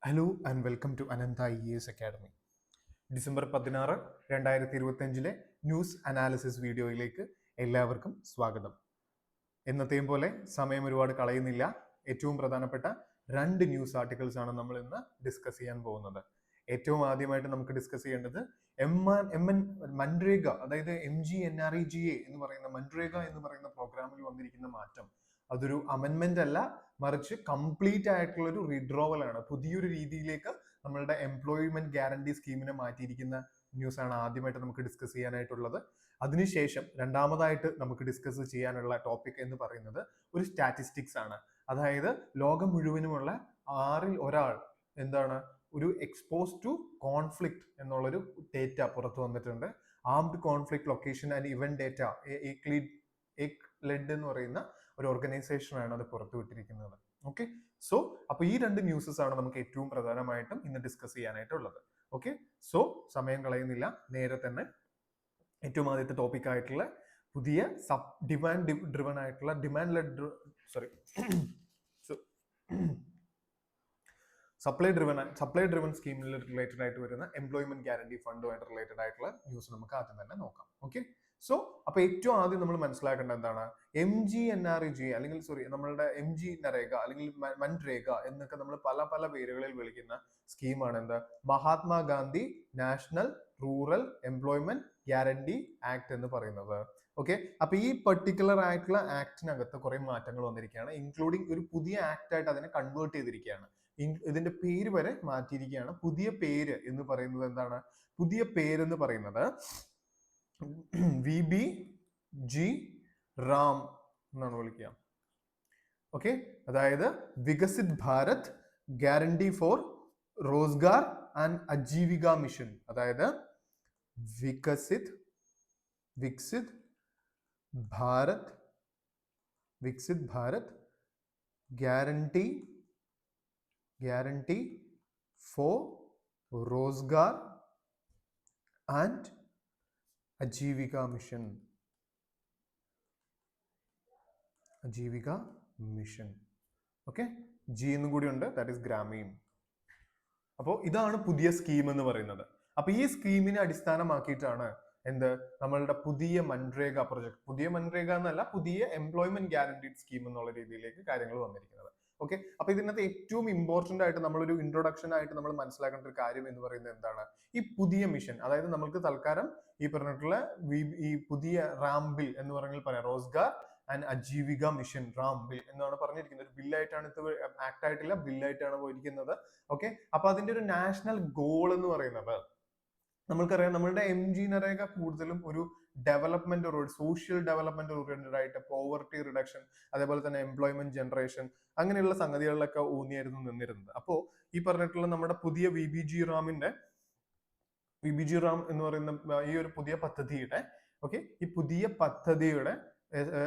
Hello and welcome to Ananta IAS academy. December 16 2025 news analysis വീഡിയോയിലേക്ക് എല്ലാവർക്കും സ്വാഗതം. എന്നത്തെയും പോലെ സമയം ഒരുപാട് കളയുന്നില്ല. ഏറ്റവും പ്രധാനപ്പെട്ട 2 ന്യൂസ് ആർട്ടിക്കിൾസ് ആണ് നമ്മൾ ഇന്ന് ഡിസ്കസ് ചെയ്യാൻ പോകുന്നത്. ഏറ്റവും ആദ്യമായിട്ട് നമുക്ക് ഡിസ്കസ് ചെയ്യേണ്ടത് മൻരേഗ, അതായത് MGNREGA എന്ന് പറയുന്ന മൻരേഗ എന്ന് പറയുന്ന പ്രോഗ്രാമിൽ വന്നിരിക്കുന്ന മാറ്റം. അതൊരു അമെൻമെന്റ് അല്ല, മറിച്ച് കംപ്ലീറ്റ് ആയിട്ടുള്ള ഒരു റിഡ്രോവൽ ആണ്. പുതിയൊരു രീതിയിലേക്ക് നമ്മളുടെ എംപ്ലോയ്മെന്റ് ഗ്യാരണ്ടി സ്കീമിനെ മാറ്റിയിരിക്കുന്ന ന്യൂസ് ആണ് ആദ്യമായിട്ട് നമുക്ക് ഡിസ്കസ് ചെയ്യാനായിട്ടുള്ളത്. അതിനുശേഷം രണ്ടാമതായിട്ട് നമുക്ക് ഡിസ്കസ് ചെയ്യാനുള്ള ടോപ്പിക് എന്ന് പറയുന്നത് ഒരു സ്റ്റാറ്റിസ്റ്റിക്സ് ആണ്. അതായത് ലോകം മുഴുവനുമുള്ള 6ൽ ഒരാൾ ഒരു എക്സ്പോസ് ടു കോൺഫ്ലിക്ട് എന്നുള്ളൊരു ഡേറ്റ പുറത്തു വന്നിട്ടുണ്ട്. Armed conflict location and event data led എന്ന് പറയുന്ന ഒരു ഓർഗനൈസേഷനാണ് അത് പുറത്തുവിട്ടിരിക്കുന്നത്. ഓക്കെ, സോ അപ്പൊ ഈ 2 ന്യൂസസ് ആണ് നമുക്ക് ഏറ്റവും പ്രധാനമായിട്ടും ഇന്ന് ഡിസ്കസ് ചെയ്യാനായിട്ടുള്ളത്. ഓക്കെ, സോ സമയം കളയുന്നില്ല, നേരെ തന്നെ ഏറ്റവും ആദ്യത്തെ ടോപ്പിക് ആയിട്ടുള്ള പുതിയ ഡിമാൻഡ് ഡ്രിവൺ ആയിട്ടുള്ള സപ്ലൈ ഡ്രിവൺ സ്കീമിൽ റിലേറ്റഡ് ആയിട്ട് വരുന്ന എംപ്ലോയ്മെന്റ് ഗ്യാരണ്ടി ഫണ്ടുമായിട്ട് റിലേറ്റഡ് ആയിട്ടുള്ള ന്യൂസ് നമുക്ക് ആദ്യം തന്നെ നോക്കാം. ഓക്കെ, സോ അപ്പൊ ഏറ്റവും ആദ്യം നമ്മൾ മനസ്സിലാക്കേണ്ട എന്താണ്, MGNREGA അല്ലെങ്കിൽ നമ്മളുടെ MG നരേഗ അല്ലെങ്കിൽ മൻരേഗ എന്നൊക്കെ നമ്മൾ പല പല പേരുകളിൽ വിളിക്കുന്ന സ്കീമാണ് എന്ത്, Mahatma Gandhi national rural employment guarantee act എന്ന് പറയുന്നത്. ഓക്കെ, അപ്പൊ ഈ പെർട്ടിക്കുലർ ആയിട്ടുള്ള ആക്ടിനകത്ത് കുറെ മാറ്റങ്ങൾ വന്നിരിക്കുകയാണ്, ഇൻക്ലൂഡിങ് ഒരു പുതിയ ആക്ട് ആയിട്ട് അതിനെ കൺവേർട്ട് ചെയ്തിരിക്കുകയാണ്. ഇതിന്റെ പേര് വരെ മാറ്റിയിരിക്കുകയാണ്. പുതിയ പേര് എന്ന് പറയുന്നത് എന്താണ്, പുതിയ പേരെന്ന് പറയുന്നത് VBG റാം എന്നാണ് വിളിക്കുക. ഓക്കെ, അതായത് Viksit Bharat guarantee for Rozgar and Ajeevika mission. അതായത് Viksit Bharat guarantee for Rozgar and Ajivika Mission. Okay, G എന്നും കൂടി ഉണ്ട്, ദാറ്റ് ഈസ് ഗ്രാമീൺ. അപ്പോൾ ഇതാണ് പുതിയ സ്കീം എന്ന് പറയുന്നത്. അപ്പൊ ഈ സ്കീമിനെ അടിസ്ഥാനമാക്കിയിട്ടാണ് നമ്മളുടെ പുതിയ മൻരേഗ പ്രൊജക്ട്, പുതിയ മൻരേഗ എന്നല്ല, പുതിയ എംപ്ലോയ്മെന്റ് ഗ്യാരണ്ടീഡ് സ്കീം എന്നുള്ള രീതിയിലേക്ക് കാര്യങ്ങൾ വന്നിരിക്കുന്നത്. ഓക്കെ, അപ്പൊ ഇതിനകത്ത് ഏറ്റവും ഇമ്പോർട്ടന്റ് ആയിട്ട് നമ്മളൊരു ഇൻട്രൊഡക്ഷൻ ആയിട്ട് നമ്മൾ മനസ്സിലാക്കേണ്ട ഒരു കാര്യം എന്ന് പറയുന്നത് എന്താണ്, ഈ പുതിയ മിഷൻ. അതായത് നമുക്ക് തൽക്കാലം ഈ പറഞ്ഞിട്ടുള്ള ഈ പുതിയ റാം ബിൽ എന്ന് പറഞ്ഞാൽ പറയാം, Rozgar and Ajeevika mission Ram bill എന്നാണ് പറഞ്ഞിരിക്കുന്നത്. ഒരു ബില്ലായിട്ടാണ് ഇത്, ആക്ട് ആയിട്ടില്ല, ബില്ലായിട്ടാണ് പോയിരിക്കുന്നത്. ഓക്കെ, അപ്പൊ അതിന്റെ ഒരു നാഷണൽ ഗോൾ എന്ന് പറയുന്നത് നമ്മൾക്കറിയാം, നമ്മളുടെ MG നരേഗ കൂടുതലും ഒരു ഡെവലപ്മെന്റ്, ഒരു സോഷ്യൽ ഡെവലപ്മെന്റ് ഓറിയന്റഡ് ആയിട്ട്, പോവർട്ടി റിഡക്ഷൻ, അതേപോലെ തന്നെ എംപ്ലോയ്മെന്റ് ജനറേഷൻ, അങ്ങനെയുള്ള സംഗതികളിലൊക്കെ ഊന്നിയായിരുന്നു നിന്നിരുന്നത്. അപ്പോ ഈ പറഞ്ഞിട്ടുള്ള നമ്മുടെ പുതിയ VBG റാം എന്ന് പറയുന്ന ഈ ഒരു പുതിയ പദ്ധതിയുടെ ഈ പുതിയ പദ്ധതിയുടെ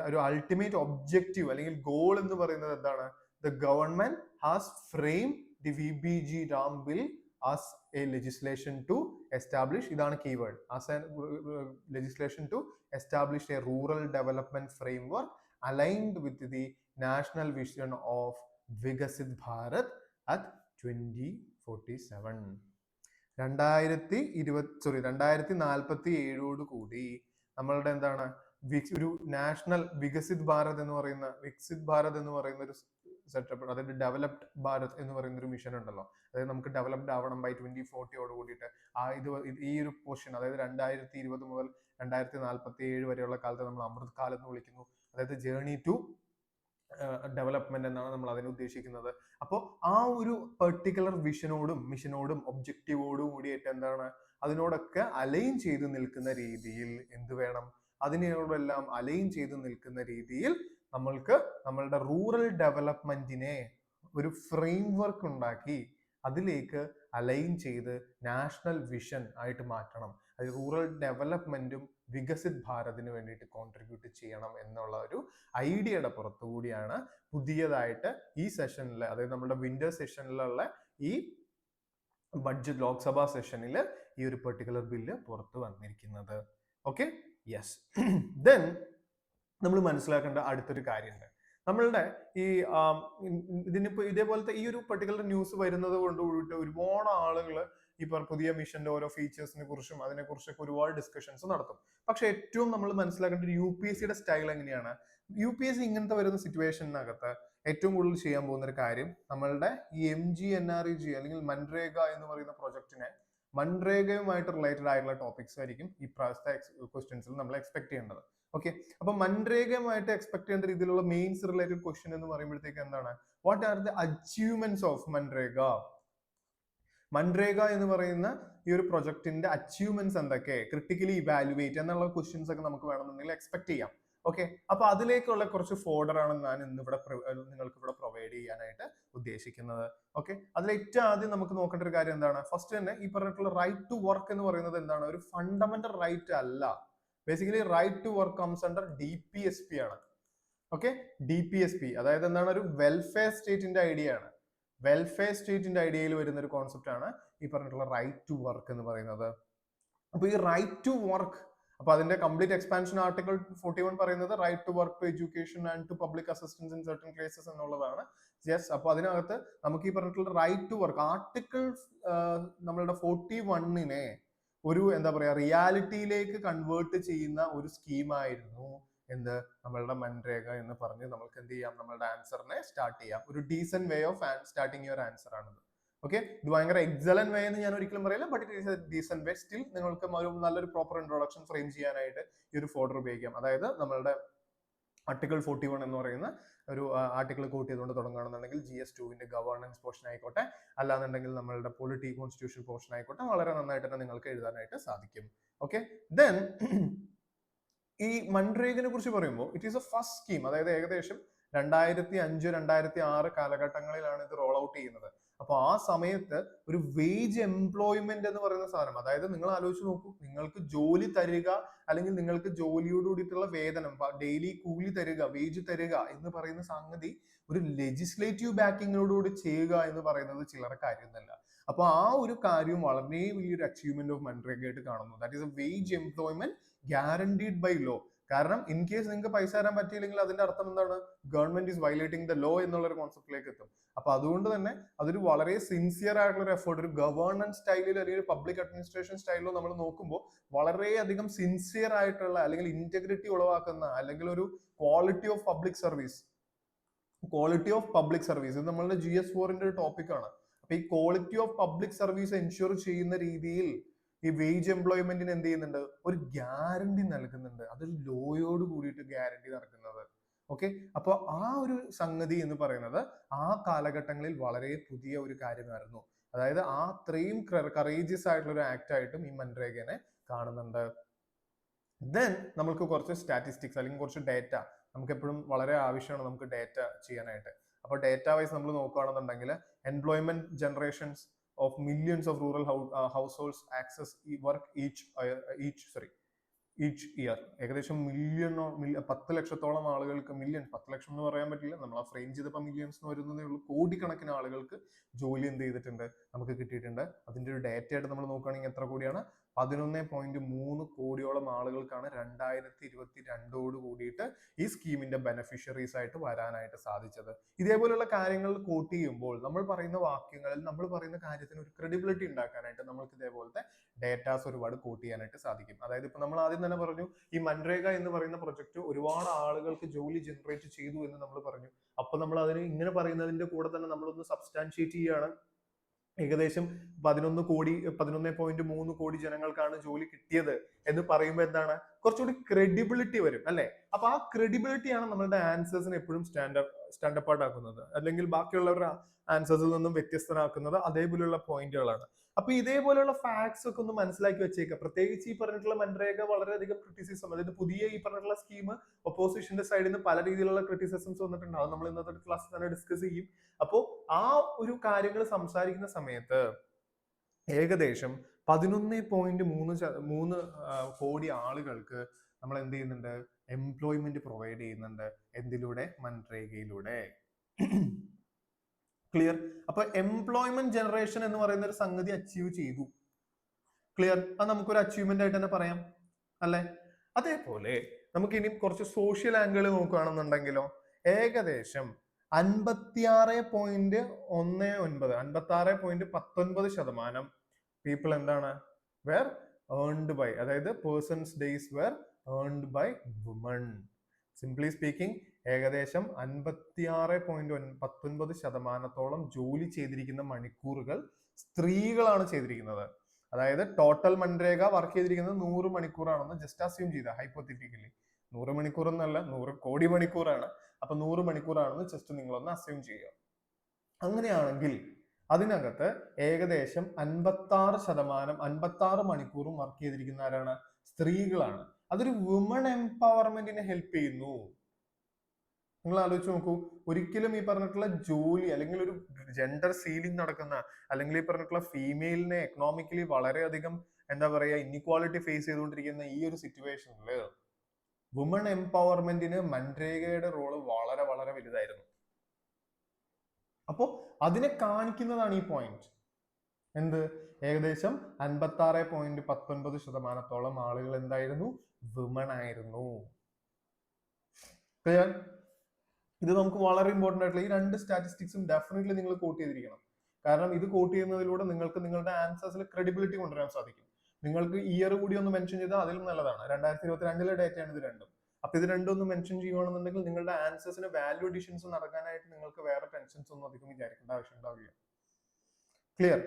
ഒരു അൾട്ടിമേറ്റ് ഒബ്ജക്റ്റീവ് അല്ലെങ്കിൽ ഗോൾ എന്ന് പറയുന്നത് എന്താണ്, the government has frame the VBG Ram bill as a legislation to establish, ഇതാണ് keyword, as a legislation to establish a rural development framework aligned with the national vision of Vikasit Bharat at 2047. 2047 കൂടി നമ്മളുടെ എന്താണ് ഒരു national Viksit Bharat എന്ന് പറയുന്ന ഒരു setup, അതായത് developed Bharat എന്ന് പറയുന്ന ഒരു മിഷൻ ഉണ്ടല്ലോ. അതായത് നമുക്ക് ഡെവലപ്ഡ് ആവണം ബൈ 2040 കൂടിയിട്ട്. ഈ ഒരു പോർഷൻ, അതായത് 2020 മുതൽ 2047 വരെയുള്ള കാലത്ത് നമ്മൾ അമൃത് കാലം എന്ന് വിളിക്കുന്നു. അതായത് ജേർണി ടു ഡെവലപ്മെന്റ് എന്നാണ് നമ്മൾ അതിനെ ഉദ്ദേശിക്കുന്നത്. അപ്പോൾ ആ ഒരു പെർട്ടിക്കുലർ മിഷനോടും ഒബ്ജക്റ്റീവോടും കൂടിയിട്ട് അതിനോടൊക്കെ അലൈൻ ചെയ്ത് നിൽക്കുന്ന രീതിയിൽ അതിനോടെല്ലാം അലൈൻ ചെയ്ത് നിൽക്കുന്ന രീതിയിൽ നമ്മൾക്ക് നമ്മളുടെ റൂറൽ ഡെവലപ്മെന്റിനെ ഒരു ഫ്രെയിംവർക്ക് ഉണ്ടാക്കി അതിലേക്ക് അലൈൻ ചെയ്ത് നാഷണൽ വിഷൻ ആയിട്ട് മാറ്റണം. അത് റൂറൽ ഡെവലപ്മെന്റും വികസിത് ഭാരതിന് വേണ്ടിയിട്ട് കോൺട്രിബ്യൂട്ട് ചെയ്യണം എന്നുള്ള ഒരു ഐഡിയയുടെ പുറത്തുകൂടിയാണ് പുതിയതായിട്ട് ഈ സെഷനിൽ, അതായത് നമ്മുടെ വിന്റർ സെഷനിലുള്ള ഈ ബഡ്ജറ്റ് ലോക്സഭാ സെഷനിൽ ഈ ഒരു പെർട്ടിക്കുലർ ബില്ല് പുറത്തു വന്നിരിക്കുന്നത്. Okay, yes. ദെൻ നമ്മൾ മനസ്സിലാക്കേണ്ട അടുത്തൊരു കാര്യമുണ്ട്. നമ്മളുടെ ഈ ഇതിനിപ്പോ ഇതേപോലത്തെ ഈ ഒരു പെർട്ടിക്കുലർ ന്യൂസ് വരുന്നത് കൊണ്ട് കൂടിയിട്ട് ഒരുപാട് ആളുകൾ ഇപ്പൊ പുതിയ മിഷന്റെ ഓരോ ഫീച്ചേഴ്സിനെ കുറിച്ചും അതിനെ കുറിച്ചൊക്കെ ഒരുപാട് ഡിസ്കഷൻസ് നടത്തും. പക്ഷെ ഏറ്റവും നമ്മൾ മനസ്സിലാക്കേണ്ട ഒരു UPSCയുടെ സ്റ്റൈൽ എങ്ങനെയാണ്? UPSC ഇങ്ങനത്തെ വരുന്ന സിറ്റുവേഷനകത്ത് ഏറ്റവും കൂടുതൽ ചെയ്യാൻ പോകുന്ന ഒരു കാര്യം നമ്മളുടെ ഈ MGNREG അല്ലെങ്കിൽ മൻരേഗ എന്ന് പറയുന്ന പ്രൊജക്ടിനെ മൻരേഗയുമായിട്ട് റിലേറ്റഡ് ആയിട്ടുള്ള ടോപ്പിക്സ് ആയിരിക്കും ഈ പ്രാവശ്യത്തെ ക്വസ്റ്റ്യൻസിൽ നമ്മൾ എക്സ്പെക്ട് ചെയ്യേണ്ടത്. ഓക്കെ, അപ്പൊ മൻരേഗയുമായിട്ട് എക്സ്പെക്ട് ചെയ്യേണ്ട രീതിയിലുള്ള മെയിൻസ് റിലേറ്റഡ് ക്വസ്റ്റ്യൻ എന്ന് പറയുമ്പോഴത്തേക്ക് എന്താണ്? What are the achievements of MNREGA? MNREGA എന്ന് പറയുന്ന ഈ ഒരു പ്രൊജക്ടിന്റെ അച്ചീവ്മെന്റ്സ് എന്തൊക്കെ, ക്രിട്ടിക്കലി ഇവാലുവേറ്റ് എന്നുള്ള ക്വസ്റ്റ്യൻസ് ഒക്കെ നമുക്ക് വേണമെന്നുണ്ടെങ്കിൽ എക്സ്പെക്ട് ചെയ്യാം. ഓക്കെ, അപ്പൊ അതിലേക്കുള്ള കുറച്ച് ഫോൾഡർ ആണ് ഞാൻ ഇന്നിവിടെ നിങ്ങൾക്ക് ഇവിടെ പ്രൊവൈഡ് ചെയ്യാനായിട്ട് ഉദ്ദേശിക്കുന്നത്. ഓക്കെ, അതിൽ ഏറ്റവും ആദ്യം നമുക്ക് നോക്കേണ്ട ഒരു കാര്യം എന്താണ്? ഫസ്റ്റ് തന്നെ ഈ പറഞ്ഞിട്ടുള്ള റൈറ്റ് ടു വർക്ക് എന്ന് പറയുന്നത് എന്താണ്? ഒരു ഫണ്ടമെന്റൽ റൈറ്റ് അല്ല. Basically right to work comes under DPSP ആണ്. ഓക്കെ, DPSP അതായത് എന്താണ്? ഒരു വെൽഫെയർ സ്റ്റേറ്റിന്റെ ഐഡിയ ആണ്. വെൽഫെയർ സ്റ്റേറ്റിന്റെ ഐഡിയയിൽ വരുന്ന ഒരു കോൺസെപ്റ്റ് ആണ് ഈ പറഞ്ഞിട്ടുള്ള റൈറ്റ് ടു വർക്ക് എന്ന് പറയുന്നത്. അപ്പൊ ഈ റൈറ്റ് ടു വർക്ക്, അപ്പൊ അതിന്റെ കംപ്ലീറ്റ് എക്സ്പാൻഷൻ ആർട്ടിക്കിൾ 41 പറയുന്നത് right to work, to education and to public assistance in certain cases എന്നുള്ളതാണ്. യെസ്, അപ്പൊ അതിനകത്ത് നമുക്ക് ഈ പറഞ്ഞിട്ടുള്ള റൈറ്റ് ടു വർക്ക് ആർട്ടിക്കിൾ നമ്മളുടെ 41നെ ഒരു എന്താ പറയാ റിയാലിറ്റിയിലേക്ക് കൺവേർട്ട് ചെയ്യുന്ന ഒരു സ്കീമായിരുന്നു എന്ത്? നമ്മളുടെ മൻരേഗ എന്ന് പറഞ്ഞ് നമുക്ക് എന്ത് ചെയ്യാം? നമ്മളുടെ ആൻസറിനെ സ്റ്റാർട്ട് ചെയ്യാം. ഒരു decent way of starting your answer ആണിത്. ഓക്കെ, ഇത് ഭയങ്കര എക്സലന്റ് വേ എന്ന് ഞാൻ ഒരിക്കലും പറയില്ല, but it is A decent way. Still നിങ്ങൾക്ക് ഒരു നല്ലൊരു പ്രോപ്പർ ഇൻട്രൊഡക്ഷൻ ഫ്രെയിം ചെയ്യാനായിട്ട് ഈ ഒരു ഫോൾഡർ ഉപയോഗിക്കാം. അതായത് നമ്മളുടെ ആർട്ടിക്കിൾ 41 എന്ന് പറയുന്ന ഒരു ആർട്ടിക്കിൾ കോട്ട് ചെയ്തുകൊണ്ട് തുടങ്ങുകയാണെന്നുണ്ടെങ്കിൽ GS2ന്റെ ഗവേണൻസ് പോർഷൻ ആയിക്കോട്ടെ, അല്ലാന്നുണ്ടെങ്കിൽ നമ്മളുടെ പൊളിറ്റി കോൺസ്റ്റിറ്റ്യൂഷൻ പോർഷൻ ആയിക്കോട്ടെ, വളരെ നന്നായിട്ട് തന്നെ നിങ്ങൾക്ക് എഴുതാനായിട്ട് സാധിക്കും. ഓക്കെ, ദെൻ ഈ മൻരേഗിനെ കുറിച്ച് പറയുമ്പോൾ it is A first scheme. അതായത് ഏകദേശം 2005-2006 കാലഘട്ടങ്ങളിലാണ് ഇത് റോൾ ഔട്ട് ചെയ്യുന്നത്. അപ്പൊ ആ സമയത്ത് ഒരു വേജ് എംപ്ലോയ്മെന്റ് എന്ന് പറയുന്ന സാധനം, അതായത് നിങ്ങൾ ആലോചിച്ച് നോക്കൂ, നിങ്ങൾക്ക് ജോലി തരിക അല്ലെങ്കിൽ നിങ്ങൾക്ക് ജോലിയോട് കൂടിയിട്ടുള്ള വേതനം, ഡെയിലി കൂലി തരിക, വേജ് തരിക എന്ന് പറയുന്ന സംഗതി ഒരു ലെജിസ്ലേറ്റീവ് ബാക്കിങ്ങിനോടുകൂടി ചെയ്യുക എന്ന് പറയുന്നത് ചില്ലറ കാര്യമൊന്നുമല്ല. അപ്പൊ ആ ഒരു കാര്യം വളരെ വലിയൊരു അച്ചീവ്മെന്റ് ഓഫ് മൻരേഗ ആയിട്ട് കാണുന്നു. That is a wage employment guaranteed by law. കാരണം ഇൻ കേസ് നിങ്ങൾക്ക് പൈസ തരാൻ പറ്റിയില്ലെങ്കിൽ അതിന്റെ അർത്ഥം എന്താണ്? Government is violating the law എന്നുള്ള ഒരു കോൺസെപ്റ്റിലേക്ക് എത്തും. അപ്പൊ അതുകൊണ്ട് തന്നെ അതൊരു വളരെ സിൻസിയർ ആയിട്ടുള്ള ഒരു എഫേർട്ട്, ഒരു ഗവേണൻസ് സ്റ്റൈലിൽ അല്ലെങ്കിൽ പബ്ലിക് അഡ്മിനിസ്ട്രേഷൻ സ്റ്റൈലിലോ നമ്മൾ നോക്കുമ്പോൾ വളരെയധികം സിൻസിയർ ആയിട്ടുള്ള അല്ലെങ്കിൽ ഇന്റഗ്രിറ്റി ഉളവാക്കുന്ന അല്ലെങ്കിൽ ഒരു ക്വാളിറ്റി ഓഫ് പബ്ലിക് സർവീസ് ഇത് നമ്മളുടെ GS4ന്റെ ഒരു ടോപ്പിക് ആണ്. അപ്പൊ ഈ quality of public service ensure ചെയ്യുന്ന രീതിയിൽ ഈ വേജ് എംപ്ലോയ്മെന്റിന് എന്ത് ചെയ്യുന്നുണ്ട്? ഒരു ഗ്യാരണ്ടി നൽകുന്നുണ്ട്. അതൊരു ലോയോട് കൂടിയിട്ട് ഗ്യാരണ്ടി നടക്കുന്നത്. ഓക്കെ, അപ്പൊ ആ ഒരു സംഗതി എന്ന് പറയുന്നത് ആ കാലഘട്ടങ്ങളിൽ വളരെ പുതിയ ഒരു കാര്യമായിരുന്നു. അതായത് ആ അത്രയും കറേജിയസ് ആയിട്ടുള്ള ഒരു ആക്ട് ആയിട്ടും ഈ മൻരേഗനെ കാണുന്നുണ്ട്. ദെൻ നമുക്ക് കുറച്ച് സ്റ്റാറ്റിസ്റ്റിക്സ് അല്ലെങ്കിൽ കുറച്ച് ഡേറ്റ നമുക്ക് എപ്പോഴും വളരെ ആവശ്യമാണ് നമുക്ക് ഡേറ്റ ചെയ്യാനായിട്ട്. അപ്പൊ ഡേറ്റ വൈസ് നമ്മൾ നോക്കുകയാണെന്നുണ്ടെങ്കിൽ employment generations of millions of rural households access work each year. ഏകദേശം 10 ലക്ഷത്തോളം ആളുകൾക്ക്, 10 ലക്ഷം എന്ന് പറയാൻ പറ്റില്ല, നമ്മൾ ആ ഫ്രെയിം ചെയ്തപ്പോൾ മില്യൺസ് എന്ന് വരുന്നതേ ഉള്ളൂ, കോടിക്കണക്കിന് ആളുകൾക്ക് ജോലി എന്ത് ചെയ്തിട്ടുണ്ട്? നമുക്ക് കിട്ടിയിട്ടുണ്ട്. അതിന്റെ ഒരു ഡേറ്റ ആയിട്ട് നമ്മൾ നോക്കുകയാണെങ്കിൽ എത്ര കോടിയാണ്? 11.3 കോടിയോളം ആളുകൾക്കാണ് 2022 കൂടിയിട്ട് ഈ സ്കീമിന്റെ ബെനിഫിഷ്യറീസ് ആയിട്ട് വരാനായിട്ട് സാധിച്ചത്. ഇതേപോലുള്ള കാര്യങ്ങൾ കോട്ട് ചെയ്യുമ്പോൾ നമ്മൾ പറയുന്ന വാക്യങ്ങളിൽ നമ്മൾ പറയുന്ന കാര്യത്തിന് ഒരു ക്രെഡിബിലിറ്റി ഉണ്ടാക്കാനായിട്ട് നമ്മൾക്ക് ഇതേപോലത്തെ ഡേറ്റാസ് ഒരുപാട് കോട്ട് ചെയ്യാനായിട്ട് സാധിക്കും. അതായത് ഇപ്പൊ നമ്മൾ ആദ്യം തന്നെ പറഞ്ഞു, ഈ മൻരേഗ എന്ന് പറയുന്ന പ്രൊജക്ട് ഒരുപാട് ആളുകൾക്ക് ജോലി ജനറേറ്റ് ചെയ്തു എന്ന് നമ്മൾ പറഞ്ഞു. അപ്പൊ നമ്മൾ അതിന് ഇങ്ങനെ പറയുന്നതിന്റെ കൂടെ തന്നെ നമ്മളൊന്ന് സബ്സ്റ്റാൻഷിയേറ്റ് ചെയ്യുകയാണ്. ഏകദേശം 11.3 കോടി ജനങ്ങൾക്കാണ് ജോലി കിട്ടിയത് എന്ന് പറയുമ്പോൾ എന്താണ്? കുറച്ചുകൂടി ക്രെഡിബിലിറ്റി വരും അല്ലെ? അപ്പൊ ആ ക്രെഡിബിലിറ്റിയാണ് നമ്മളുടെ ആൻസേഴ്സിനെ എപ്പോഴും സ്റ്റാൻഡപ്പ് ആക്കുന്നത്, അല്ലെങ്കിൽ ബാക്കിയുള്ളവരുടെ ആൻസേഴ്സിൽ നിന്നും വ്യത്യസ്തനാക്കുന്നത് അതേപോലെയുള്ള പോയിന്റുകളാണ്. അപ്പൊ ഇതേപോലെയുള്ള ഫാക്ട്സ് ഒക്കെ ഒന്ന് മനസ്സിലാക്കി വെച്ചേക്കുക. പ്രത്യേകിച്ച് ഈ പറഞ്ഞിട്ടുള്ള മൻരേഗ വളരെയധികം ക്രിറ്റിസിസം, അതായത് പുതിയ ഈ പറഞ്ഞിട്ടുള്ള സ്കീം ഒപ്പോസിഷന്റെ സൈഡിൽ നിന്ന് പല രീതിയിലുള്ള ക്രിറ്റിസിസംസ് വന്നിട്ടുണ്ട്. അത് നമ്മൾ ഇന്നത്തെ ക്ലാസ്സിൽ തന്നെ ഡിസ്കസ് ചെയ്യും. അപ്പോ ആ ഒരു കാര്യങ്ങൾ സംസാരിക്കുന്ന സമയത്ത് ഏകദേശം 11.3 കോടി ആളുകൾക്ക് നമ്മൾ എന്ത് ചെയ്യുന്നുണ്ട്? എംപ്ലോയ്മെന്റ് പ്രൊവൈഡ് ചെയ്യുന്നുണ്ട്. എന്തിലൂടെ? മൻരേഗയിലൂടെ. ക്ലിയർ? അപ്പൊ എംപ്ലോയ്മെന്റ് ജനറേഷൻ എന്ന് പറയുന്ന ഒരു സംഗതി അച്ചീവ് ചെയ്തു. ക്ലിയർ? അത് നമുക്കൊരു അച്ചീവ്മെന്റ് ആയിട്ട് തന്നെ പറയാം അല്ലെ? അതേപോലെ നമുക്ക് ഇനി കുറച്ച് സോഷ്യൽ ആംഗിൾ നോക്കുകയാണെന്നുണ്ടെങ്കിലോ, ഏകദേശം 56.19 പീപ്പിൾ എന്താണ് വേർ ഏൺഡ് ബൈ, അതായത് persons days were earned by women. Simply speaking, ഏകദേശം 56.19% ജോലി ചെയ്തിരിക്കുന്ന മണിക്കൂറുകൾ സ്ത്രീകളാണ് ചെയ്തിരിക്കുന്നത്. അതായത് ടോട്ടൽ മൻരേഗ വർക്ക് ചെയ്തിരിക്കുന്നത് 100 മണിക്കൂറാണെന്ന് ജസ്റ്റ് അസ്യൂം ചെയ്ത ഹൈപ്പോത്തറ്റിക്കലി. 100 മണിക്കൂർ എന്നല്ല, 100 കോടി മണിക്കൂറാണ്. അപ്പൊ 100 മണിക്കൂറാണെന്ന് ജസ്റ്റ് നിങ്ങളൊന്ന് അസ്യൂം ചെയ്യുക. അങ്ങനെയാണെങ്കിൽ അതിനകത്ത് ഏകദേശം 56 മണിക്കൂറും വർക്ക് ചെയ്തിരിക്കുന്ന ആരാണ്? സ്ത്രീകളാണ്. അതൊരു വുമൺ എംപവർമെന്റിനെ ഹെൽപ്പ് ചെയ്യുന്നു. നിങ്ങൾ ആലോചിച്ച് നോക്കൂ, ഒരിക്കലും ഈ പറഞ്ഞിട്ടുള്ള ജോലി അല്ലെങ്കിൽ ഒരു ജെൻഡർ സീലിംഗ് നടക്കുന്ന, അല്ലെങ്കിൽ ഈ പറഞ്ഞിട്ടുള്ള ഫീമെയിലിനെ എക്കണോമിക്കലി വളരെയധികം എന്താ പറയാ ഇൻഇക്വാളിറ്റി ഫേസ് ചെയ്തുകൊണ്ടിരിക്കുന്ന ഈ ഒരു സിറ്റുവേഷനിൽ വുമൺ എംപവർമെന്റിന് മൻരേഗയുടെ റോള് വളരെ വളരെ വലുതായിരുന്നു. അപ്പോ അതിനെ കാണിക്കുന്നതാണ് ഈ പോയിന്റ്. എന്ത്? ഏകദേശം 56.19% ആളുകൾ എന്തായിരുന്നു? വുമൺ ആയിരുന്നു. ക്ലിയർ? ഇത് നമുക്ക് വളരെ ഇമ്പോർട്ടന്റ് ആയിട്ടുള്ള ഈ രണ്ട് സ്റ്റാറ്റിസ്റ്റിക്സും ഡെഫിനറ്റ്ലി നിങ്ങൾ കോട്ട് ചെയ്തിരിക്കണം. കാരണം ഇത് കോട്ട് ചെയ്യുന്നതിലൂടെ നിങ്ങൾക്ക് നിങ്ങളുടെ ആൻസേഴ്സിൽ ക്രെഡിബിലിറ്റി കൊണ്ടുവരാൻ സാധിക്കും. നിങ്ങൾക്ക് ഇയർ കൂടി ഒന്ന് മെൻഷൻ ചെയ്താൽ അതിലും നല്ലതാണ്. 2022 ഡേറ്റയാണ് ഇത് രണ്ടും. അപ്പൊ ഇത് രണ്ടും ഒന്ന് മെൻഷൻ ചെയ്യുകയാണെന്നുണ്ടെങ്കിൽ നിങ്ങളുടെ ആൻസേഴ്സിന് വാല്യൂ അഡീഷൻസ് നടക്കാനായിട്ട് നിങ്ങൾക്ക് വേറെ ടെൻഷൻസ് ഒന്നും അധികം വിചാരിക്കേണ്ട ആവശ്യം ഉണ്ടാവില്ല. ക്ലിയർ?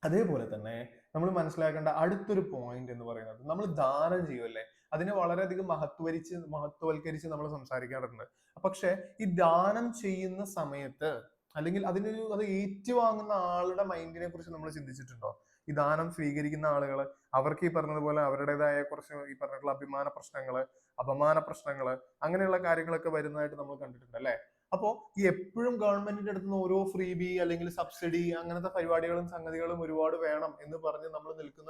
അതേപോലെ തന്നെ നമ്മൾ മനസ്സിലാക്കേണ്ട അടുത്തൊരു പോയിന്റ് എന്ന് പറയുന്നത്, നമ്മൾ ദാനം ചെയ്യുമല്ലേ, അതിനെ വളരെയധികം മഹത്വവൽക്കരിച്ച് നമ്മൾ സംസാരിക്കാറുണ്ട്. പക്ഷെ ഈ ദാനം ചെയ്യുന്ന സമയത്ത് അല്ലെങ്കിൽ അത് ഏറ്റുവാങ്ങുന്ന ആളുടെ മൈൻഡിനെ കുറിച്ച് നമ്മൾ ചിന്തിച്ചിട്ടുണ്ടോ? ഈ ദാനം സ്വീകരിക്കുന്ന ആളുകൾ, അവർക്ക് ഈ പറഞ്ഞതുപോലെ അവരുടേതായ കുറച്ച് ഈ പറഞ്ഞിട്ടുള്ള അഭിമാന പ്രശ്നങ്ങള്, അപമാന പ്രശ്നങ്ങള്, അങ്ങനെയുള്ള കാര്യങ്ങളൊക്കെ വരുന്നതായിട്ട് നമ്മൾ കണ്ടിട്ടുണ്ട് അല്ലെ? അപ്പോ ഈ എപ്പോഴും ഗവൺമെന്റിന്റെ അടുത്ത് നിന്ന് ഓരോ ഫ്രീ ബി അല്ലെങ്കിൽ സബ്സിഡി അങ്ങനത്തെ പരിപാടികളും സംഗതികളും ഒരുപാട് വേണം എന്ന് പറഞ്ഞ് നമ്മൾ നിൽക്കുന്ന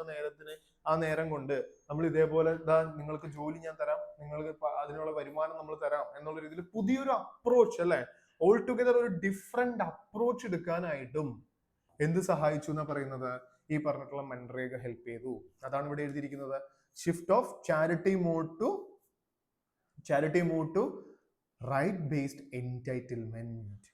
ആ നേരം കൊണ്ട് നമ്മൾ ഇതേപോലെ നിങ്ങൾക്ക് ജോലി ഞാൻ തരാം, നിങ്ങൾക്ക് അതിനുള്ള വരുമാനം നമ്മൾ തരാം എന്നുള്ള രീതിയിൽ പുതിയൊരു അപ്രോച്ച് അല്ലെ, ഓൾ ടുഗദർ ഒരു ഡിഫറെന്റ് അപ്രോച്ച് എടുക്കാനായിട്ടും എന്ത് സഹായിച്ചു എന്നാ പറയുന്നത്? ഈ പറഞ്ഞിട്ടുള്ള മൻരേഗ ഹെൽപ്പ് ചെയ്തു. അതാണ് ഇവിടെ എഴുതിയിരിക്കുന്നത്. Shift of charity mode to right based entitlement.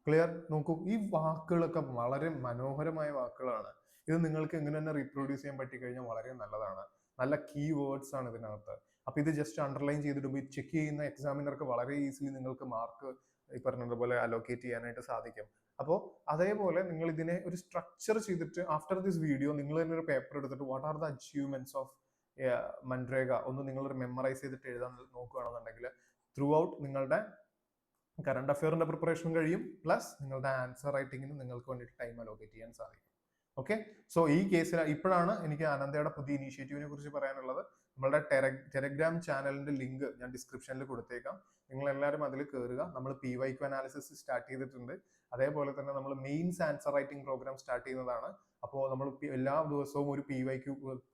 Clear? നോക്കൂ, ഈ വാക്കുകളൊക്കെ വളരെ മനോഹരമായ വാക്കുകളാണ്. ഇത് നിങ്ങൾക്ക് എങ്ങനെ തന്നെ റീപ്രൊഡ്യൂസ് ചെയ്യാൻ പറ്റി കഴിഞ്ഞാൽ വളരെ നല്ലതാണ്. നല്ല കീ വേർഡ്സ് ആണ് ഇതിനകത്ത്. അപ്പൊ ഇത് ജസ്റ്റ് അണ്ടർലൈൻ ചെയ്തിട്ട് ചെക്ക് ചെയ്യുന്ന എക്സാമിനർക്ക് വളരെ ഈസിലി നിങ്ങൾക്ക് മാർക്ക് ഈ പറഞ്ഞതുപോലെ അലോക്കേറ്റ് ചെയ്യാനായിട്ട് സാധിക്കും. അപ്പോൾ അതേപോലെ നിങ്ങൾ ഇതിനെ ഒരു സ്ട്രക്ചർ ചെയ്തിട്ട് ആഫ്റ്റർ ദിസ് വീഡിയോ നിങ്ങൾ തന്നെ ഒരു പേപ്പർ എടുത്തിട്ട് what are the achievements of MNREGA ഒന്ന് നിങ്ങളൊരു മെമ്മറൈസ് ചെയ്തിട്ട് എഴുതാൻ നോക്കുകയാണെന്നുണ്ടെങ്കിൽ ത്രൂ ഔട്ട് നിങ്ങളുടെ കറണ്ട് അഫെയറിന്റെ പ്രിപ്പറേഷൻ കഴിയും, പ്ലസ് നിങ്ങളുടെ ആൻസർ റൈറ്റിങ്ങിന് നിങ്ങൾക്ക് വേണ്ടിയിട്ട് ടൈം അലോക്കേറ്റ് ചെയ്യാൻ സാധിക്കും. ഓക്കെ, സോ ഈ കേസിൽ ഇപ്പോഴാണ് എനിക്ക് അനന്തയുടെ പുതിയ ഇനീഷ്യേറ്റീവിനെ കുറിച്ച് പറയാനുള്ളത്. നമ്മളുടെ ടെലഗ്രാം ചാനലിന്റെ ലിങ്ക് ഞാൻ ഡിസ്ക്രിപ്ഷനിൽ കൊടുത്തേക്കാം. നിങ്ങൾ എല്ലാവരും അതിൽ കയറുക. നമ്മൾ PYQ അനാലിസിസ് സ്റ്റാർട്ട് ചെയ്തിട്ടുണ്ട്. അതേപോലെ തന്നെ നമ്മൾ mains answer writing program start ചെയ്യുന്നതാണ്. അപ്പോൾ നമ്മൾ എല്ലാ ദിവസവും ഒരു PYQ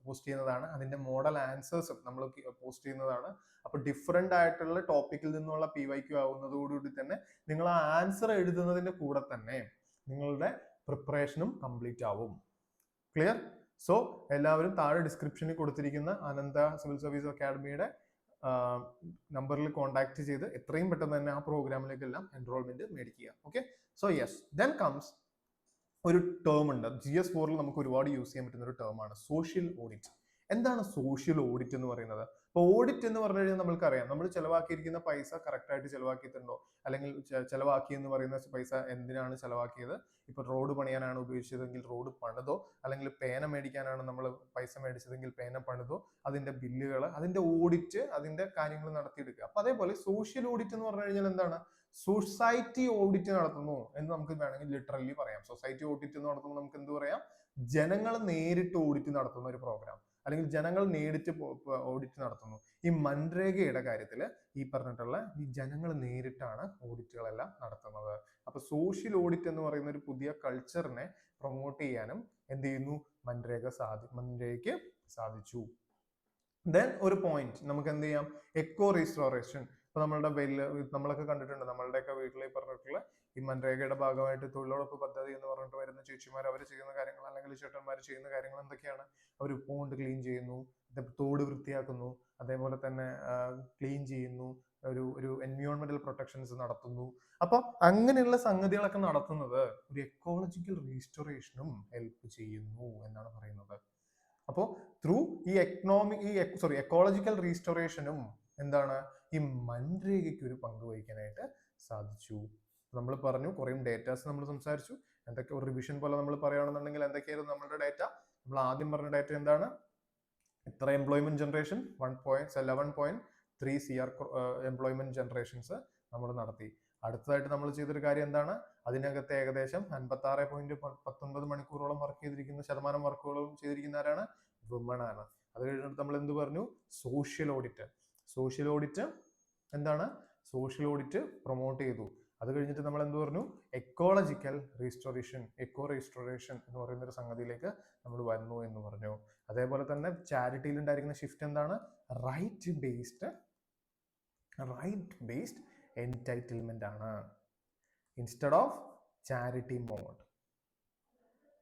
പോസ്റ്റ് ചെയ്യുന്നതാണ്. അതിന്റെ മോഡൽ ആൻസേഴ്സും നമ്മൾ പോസ്റ്റ് ചെയ്യുന്നതാണ്. അപ്പൊ ഡിഫറെന്റ് ആയിട്ടുള്ള ടോപ്പിക്കിൽ നിന്നുള്ള PYQ ആവുന്നതോടുകൂടി തന്നെ നിങ്ങൾ ആ ആൻസർ എഴുതുന്നതിന്റെ കൂടെ തന്നെ നിങ്ങളുടെ പ്രിപ്പറേഷനും കംപ്ലീറ്റ് ആവും. ക്ലിയർ? സോ എല്ലാവരും താഴെ ഡിസ്ക്രിപ്ഷനിൽ കൊടുത്തിരിക്കുന്ന അനന്ത സിവിൽ സർവീസ് അക്കാഡമിയുടെ നമ്പറിൽ കോൺടാക്ട് ചെയ്ത് എത്രയും പെട്ടെന്ന് തന്നെ ആ പ്രോഗ്രാമിലേക്കെല്ലാം എൻറോൾമെന്റ് മേടിക്കുക. Okay, so yes, then comes ഒരു ടേം ഉണ്ട് GS4 നമുക്ക് ഒരുപാട് യൂസ് ചെയ്യാൻ പറ്റുന്ന ഒരു ടേം ആണ് സോഷ്യൽ ഓഡിറ്റ്. എന്താണ് സോഷ്യൽ ഓഡിറ്റ് എന്ന് പറയുന്നത്? അപ്പൊ ഓഡിറ്റ് എന്ന് പറഞ്ഞു കഴിഞ്ഞാൽ നമ്മൾക്കറിയാം, നമ്മൾ ചെലവാക്കിയിരിക്കുന്ന പൈസ കറക്റ്റ് ആയിട്ട് ചെലവാക്കിയിട്ടുണ്ടോ, അല്ലെങ്കിൽ ചെലവാക്കി എന്ന് പറയുന്ന പൈസ എന്തിനാണ് ചെലവാക്കിയത്? ഇപ്പൊ റോഡ് പണിയാനാണ് ഉപയോഗിച്ചതെങ്കിൽ റോഡ് പണിതോ, അല്ലെങ്കിൽ പേന മേടിക്കാനാണ് നമ്മൾ പൈസ മേടിച്ചതെങ്കിൽ പേന പണിതോ, അതിന്റെ ബില്ലുകൾ, അതിന്റെ ഓഡിറ്റ്, അതിന്റെ കാര്യങ്ങൾ നടത്തിയെടുക്കുക. അപ്പൊ അതേപോലെ സോഷ്യൽ ഓഡിറ്റ് എന്ന് പറഞ്ഞു കഴിഞ്ഞാൽ എന്താണ്? സൊസൈറ്റി ഓഡിറ്റ് നടത്തുന്നു എന്ന് നമുക്ക് വേണമെങ്കിൽ ലിറ്ററലി പറയാം. സൊസൈറ്റി ഓഡിറ്റ് നടത്തുമ്പോൾ നമുക്ക് എന്ത് പറയാം? ജനങ്ങൾ നേരിട്ട് ഓഡിറ്റ് നടത്തുന്ന ഒരു പ്രോഗ്രാം, അല്ലെങ്കിൽ ജനങ്ങൾ നേരിട്ട് ഓഡിറ്റ് നടത്തുന്നു. ഈ മൻരേഗയുടെ കാര്യത്തിൽ ഈ പറഞ്ഞിട്ടുള്ള ഈ ജനങ്ങൾ നേരിട്ടാണ് ഓഡിറ്റുകളെല്ലാം നടത്തുന്നത്. അപ്പൊ സോഷ്യൽ ഓഡിറ്റ് എന്ന് പറയുന്ന ഒരു പുതിയ കൾച്ചറിനെ പ്രൊമോട്ട് ചെയ്യാനും എന്ത് ചെയ്യുന്നു? മൻരേഗയ്ക്ക് സാധിച്ചു. ദെൻ ഒരു പോയിന്റ് നമുക്ക് എന്ത് ചെയ്യാം? Eco restoration. ഇപ്പൊ നമ്മളൊക്കെ കണ്ടിട്ടുണ്ട്, നമ്മളുടെയൊക്കെ വീട്ടിൽ പറഞ്ഞിട്ടുള്ള ഈ മൻരേഗയുടെ ഭാഗമായിട്ട് തൊഴിലുറപ്പ് പദ്ധതി എന്ന് പറഞ്ഞിട്ട് വരുന്ന ചേച്ചിമാർ അവർ ചെയ്യുന്ന കാര്യങ്ങൾ അല്ലെങ്കിൽ ചേട്ടന്മാർ ചെയ്യുന്ന കാര്യങ്ങൾ എന്തൊക്കെയാണ്? അവർ പോണ്ട് ക്ലീൻ ചെയ്യുന്നു, തോട് വൃത്തിയാക്കുന്നു, അതേപോലെ തന്നെ ക്ലീൻ ചെയ്യുന്നു, ഒരു എൻവയോൺമെന്റൽ പ്രൊട്ടക്ഷൻസ് നടത്തുന്നു. അപ്പൊ അങ്ങനെയുള്ള സംഗതികളൊക്കെ നടത്തുന്നത് ഒരു എക്കോളജിക്കൽ റീസ്റ്റോറേഷനും ഹെൽപ്പ് ചെയ്യുന്നു എന്നാണ് പറയുന്നത്. അപ്പോൾ ത്രൂ ഈ എക്കോളജിക്കൽ റീസ്റ്റോറേഷനും എന്താണ് ഈ മൻരേഗയ്ക്ക് ഒരു പങ്ക് വഹിക്കാനായിട്ട് സാധിച്ചു. നമ്മൾ പറഞ്ഞു കുറേ ഡേറ്റാസ് നമ്മൾ സംസാരിച്ചു. എന്തൊക്കെ ഒരു റിവിഷൻ പോലെ നമ്മൾ പറയുകയാണെന്നുണ്ടെങ്കിൽ എന്തൊക്കെയായിരുന്നു നമ്മുടെ ഡേറ്റ? നമ്മൾ ആദ്യം പറഞ്ഞ ഡേറ്റ എന്താണ്? ഇത്ര employment generation 11.3 CR employment generations നമ്മൾ നടത്തി. അടുത്തതായിട്ട് നമ്മൾ ചെയ്തൊരു കാര്യം എന്താണ്? അതിനകത്ത് ഏകദേശം 56.19 മണിക്കൂറോളം വർക്ക് ചെയ്തിരിക്കുന്ന ശതമാനം വർക്കുകളും ചെയ്തിരിക്കുന്ന ആരാണ്? വുമൺ ആണ്. അത് കഴിഞ്ഞിട്ട് നമ്മൾ എന്ത് പറഞ്ഞു? സോഷ്യൽ ഓഡിറ്റ് എന്താണ്? സോഷ്യൽ ഓഡിറ്റ് പ്രൊമോട്ട് ചെയ്തു. അത് കഴിഞ്ഞിട്ട് നമ്മൾ എന്ത് പറഞ്ഞു? എക്കോളജിക്കൽ റീസ്റ്റോറേഷൻ എന്ന് പറയുന്ന ഒരു സംഗതിയിലേക്ക് നമ്മൾ വന്നു എന്ന് പറഞ്ഞു. അതേപോലെ തന്നെ ചാരിറ്റിയിൽ ഉണ്ടായിരിക്കുന്ന ഷിഫ്റ്റ് എന്താണ്? റൈറ്റ് ബേസ്ഡ് എൻടൈറ്റിൽമെന്റ് ആണ് ഇൻസ്റ്റെഡ് ഓഫ് ചാരിറ്റി മോഡ്.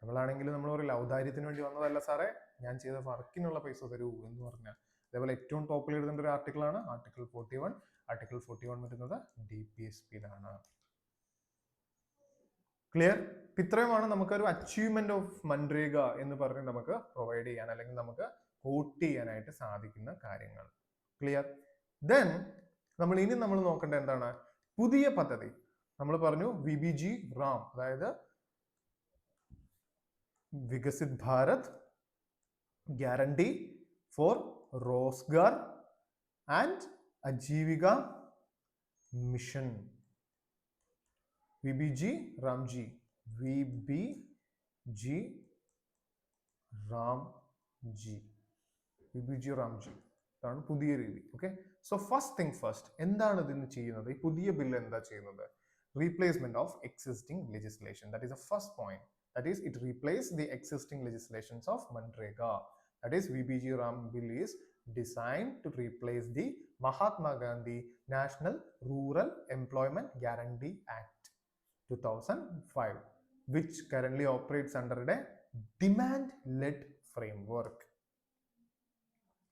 നമ്മളാണെങ്കിലും നമ്മൾ പറയില്ല ഔദാര്യത്തിന് വേണ്ടി വന്നതല്ല സാറേ, ഞാൻ ചെയ്ത വർക്കിനുള്ള പൈസ തരൂ എന്ന് പറഞ്ഞാൽ. അതേപോലെ ഏറ്റവും ടോപ്പിൽ എഴുതേണ്ട ഒരു ആർട്ടിക്കിളാണ് ആർട്ടിക്കിൾ 41. ആർട്ടിക്കിൾ 41 വരുന്നത് DPSP-യിലാണ്. ക്ലിയർ? ഇത്രയുമാണ് നമുക്കൊരു അച്ചീവ്മെന്റ് ഓഫ് മൻരേഗ എന്ന് പറഞ്ഞ് നമുക്ക് പ്രൊവൈഡ് ചെയ്യാൻ അല്ലെങ്കിൽ നമുക്ക് കോട്ട് ചെയ്യാനായിട്ട് സാധിക്കുന്ന കാര്യങ്ങൾ. ക്ലിയർ? ദെൻ നമ്മൾ നോക്കേണ്ട എന്താണ്? പുതിയ പദ്ധതി നമ്മൾ പറഞ്ഞു VBG റാം, അതായത് Viksit Bharat guarantee for Rozgar and Ajeevika mission. VBG Ramji ഇതാണ് പുതിയ രീതി. Okay, so first thing first, എന്താണ് ഇതിന് ചെയ്യുന്നത്? ഈ പുതിയ ബില്ല് എന്താ ചെയ്യുന്നത്? Replacement of existing legislation. That is the first point. That is, it replaced the existing legislations of Manrega. That is, VBG Ram Bill is designed to replace the Mahatma Gandhi National Rural Employment Guarantee Act 2005, which currently operates under a demand-led framework.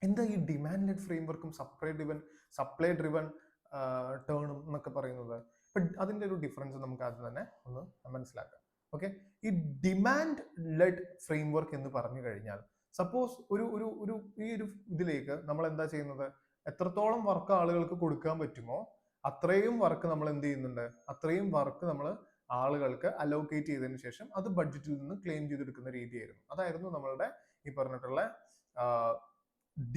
എന്താ ഈ demand lead ഫ്രെയിംവർക്കും supply driven ടേണും എന്നൊക്കെ പറയുന്നത്? അതിന്റെ ഒരു difference നമുക്ക് ആദ്യം തന്നെ ഒന്ന് മനസ്സിലാക്കാം. ഓക്കെ, ഈ ഡിമാൻഡ് ലെഡ് ഫ്രെയിംവർക്ക് എന്ന് പറഞ്ഞു കഴിഞ്ഞാൽ, സപ്പോസ് ഈ ഒരു ഇതിലേക്ക് നമ്മൾ എന്താ ചെയ്യുന്നത്? എത്രത്തോളം വർക്ക് ആളുകൾക്ക് കൊടുക്കാൻ പറ്റുമോ അത്രയും വർക്ക് നമ്മൾ എന്ത് ചെയ്യുന്നുണ്ട്? അത്രയും വർക്ക് നമ്മൾ ആളുകൾക്ക് അലോക്കേറ്റ് ചെയ്തതിനു ശേഷം അത് ബഡ്ജറ്റിൽ നിന്ന് ക്ലെയിം ചെയ്തെടുക്കുന്ന രീതിയായിരുന്നു. അതായിരുന്നു നമ്മളുടെ ഈ പറഞ്ഞിട്ടുള്ള